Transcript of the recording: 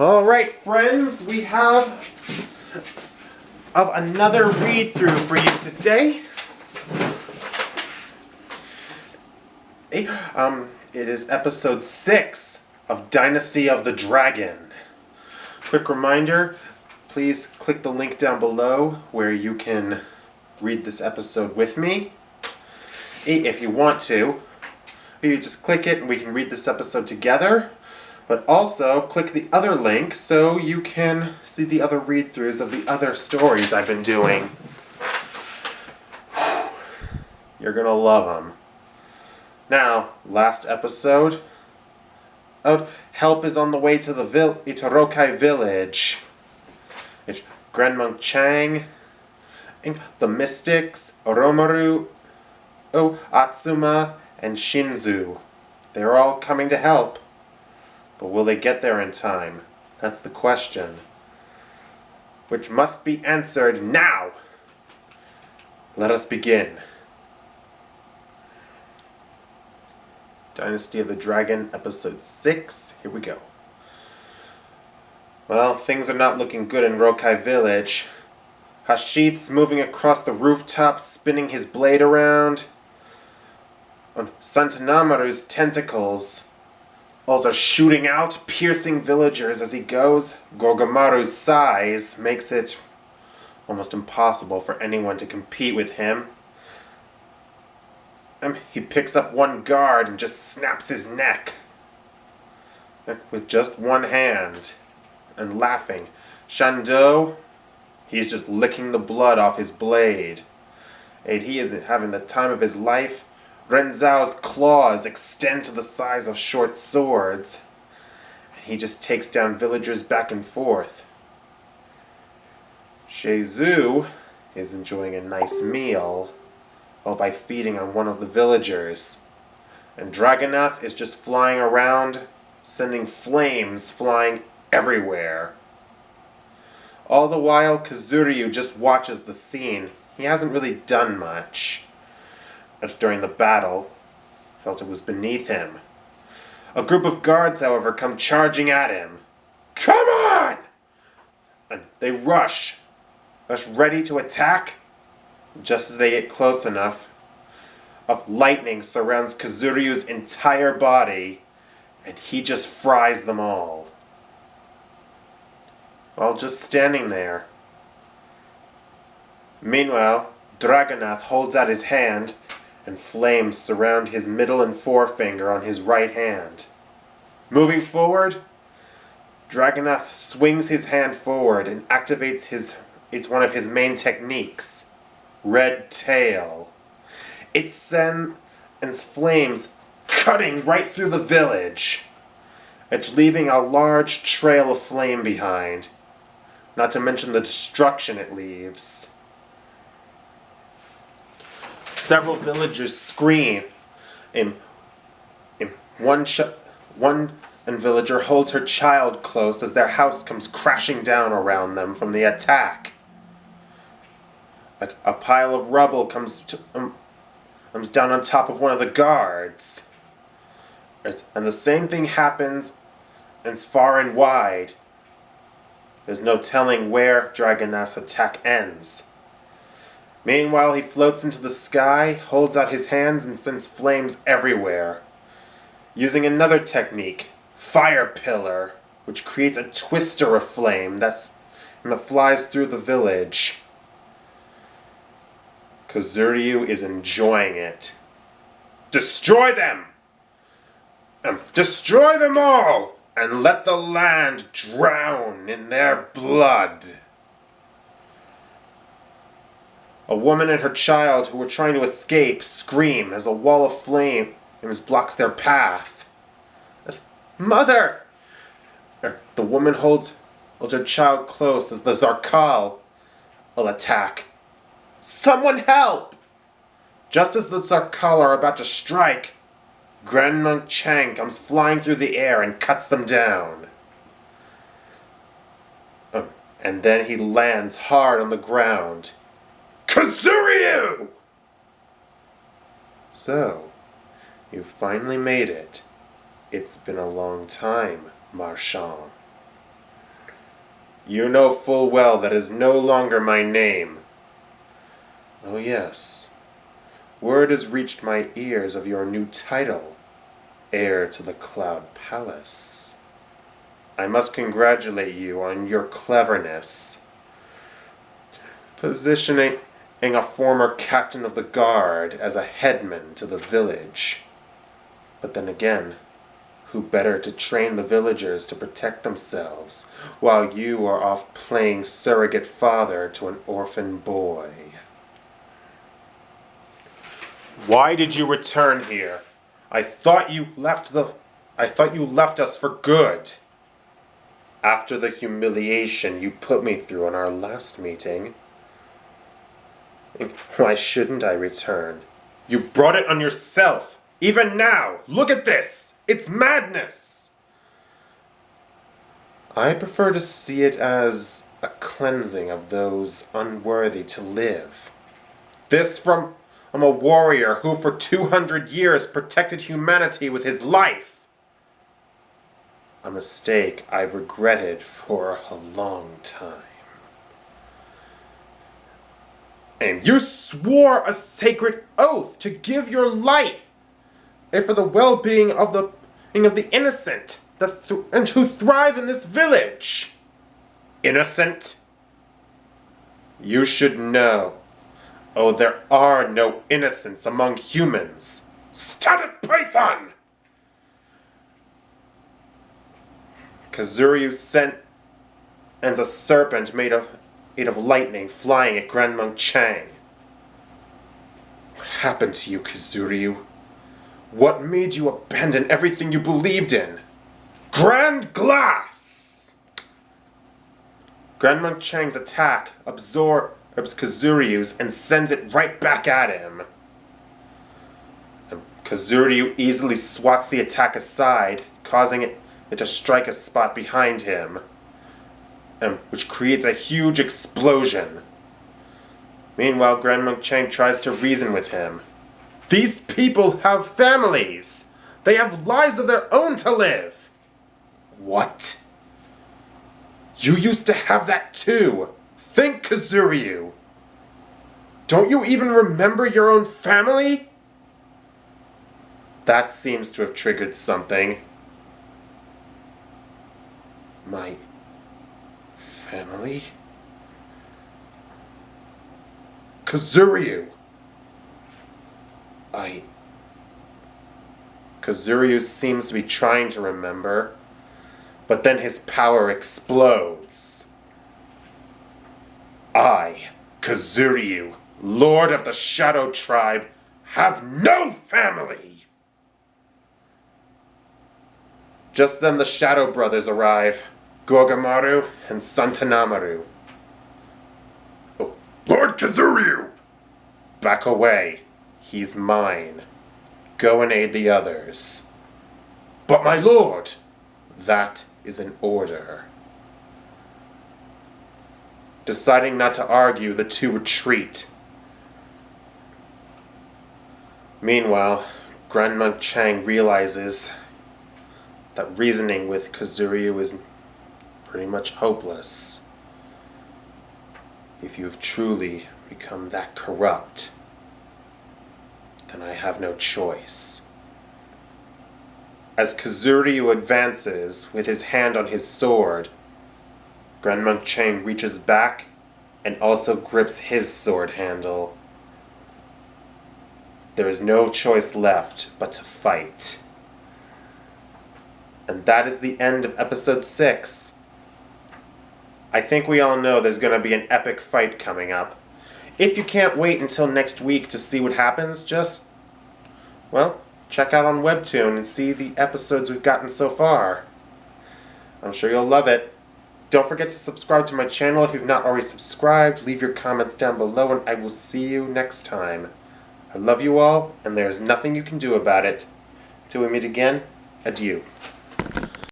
Alright, friends, we have another read-through for you today. It is episode 6 of Dynasty of the Dragon. Quick reminder, please click the link down below where you can read this episode with me. If you want to, you just click it and we can read this episode together. But also, click the other link so you can see the other read-throughs of the other stories I've been doing. You're gonna love them. Now, last episode, help is on the way to the Itorokai village. It's Grand Monk Chang, the Mystics, Oromaru, Atsuma, and Shinzu. They're all coming to help. But will they get there in time? That's the question. Which must be answered now! Let us begin. Dynasty of the Dragon, Episode 6. Here we go. Well, things are not looking good in Rokai Village. Hashith's moving across the rooftop, spinning his blade around. Santanamaru's tentacles are shooting out, piercing villagers as he goes. Gorgomaru's size makes it almost impossible for anyone to compete with him. He picks up one guard and just snaps his neck with just one hand and laughing. Shando, he's just licking the blood off his blade. And he is having the time of his life. Renzao's claws extend to the size of short swords. He just takes down villagers back and forth. Shizue is enjoying a nice meal, all by feeding on one of the villagers. And Dragonath is just flying around, sending flames flying everywhere. All the while, Kazuryu just watches the scene. He hasn't really done much during the battle. Felt it was beneath him. A group of guards, however, come charging at him. Come on! And they rush ready to attack. Just as they get close enough, lightning surrounds Kazuryu's entire body, and he just fries them all. While just standing there. Meanwhile, Dragonath holds out his hand, and flames surround his middle and forefinger on his right hand. Moving forward, Dragonath swings his hand forward and activates it's one of his main techniques, Red Tail. It sends flames cutting right through the village. It's leaving a large trail of flame behind, not to mention the destruction it leaves. Several villagers scream. One villager holds her child close as their house comes crashing down around them from the attack. A pile of rubble comes down on top of one of the guards. And the same thing happens as far and wide. There's no telling where Dragonath's attack ends. Meanwhile, he floats into the sky, holds out his hands, and sends flames everywhere. Using another technique, Fire Pillar, which creates a twister of flame that flies through the village. Kazuryu is enjoying it. Destroy them! Destroy them all! And let the land drown in their blood! A woman and her child who were trying to escape scream as a wall of flames blocks their path. Mother! The woman holds her child close as the Zarkal will attack. Someone help! Just as the Zarkal are about to strike, Grand Monk Chang comes flying through the air and cuts them down. And then he lands hard on the ground. Kazuryu! So, you finally made it. It's been a long time, Marchand. You know full well that is no longer my name. Oh yes, word has reached my ears of your new title, heir to the Cloud Palace. I must congratulate you on your cleverness. Positioning a former captain of the guard as a headman to the village. But then again, who better to train the villagers to protect themselves while you are off playing surrogate father to an orphan boy? Why did you return here? I thought you left us for good. After the humiliation you put me through in our last meeting. Why shouldn't I return? You brought it on yourself. Even now, look at this. It's madness. I prefer to see it as a cleansing of those unworthy to live. This from a warrior who for 200 years protected humanity with his life. A mistake I've regretted for a long time. And you swore a sacred oath to give your life and for the well-being of the innocent and who thrive in this village. Innocent? You should know. Oh, there are no innocents among humans. Studded python! Kazuryu sent and a serpent made of lightning flying at Grand Monk Chang. What happened to you, Kazuryu? What made you abandon everything you believed in? Grand Glass! Grand Monk Chang's attack absorbs Kazuryu's and sends it right back at him. And Kazuryu easily swats the attack aside, causing it to strike a spot behind him, which creates a huge explosion. Meanwhile, Grand Monk Chang tries to reason with him. These people have families! They have lives of their own to live! What? You used to have that too! Think, Kazuryu! Don't you even remember your own family? That seems to have triggered something. My family? Kazuryu! Kazuryu seems to be trying to remember, but then his power explodes. I, Kazuryu, Lord of the Shadow Tribe, have no family! Just then the Shadow Brothers arrive, Gorgamaru and Santanamaru. Oh, Lord Kazuryu! Back away. He's mine. Go and aid the others. But my lord! That is an order. Deciding not to argue, the two retreat. Meanwhile, Grand Monk Chang realizes that reasoning with Kazuryu is pretty much hopeless. If you have truly become that corrupt, then I have no choice. As Kazuryu advances with his hand on his sword, Grand Monk Chang reaches back and also grips his sword handle. There is no choice left but to fight. And that is the end of episode 6. I think we all know there's going to be an epic fight coming up. If you can't wait until next week to see what happens, just, well, check out on Webtoon and see the episodes we've gotten so far. I'm sure you'll love it. Don't forget to subscribe to my channel if you've not already subscribed. Leave your comments down below and I will see you next time. I love you all, and there's nothing you can do about it. Till we meet again, adieu.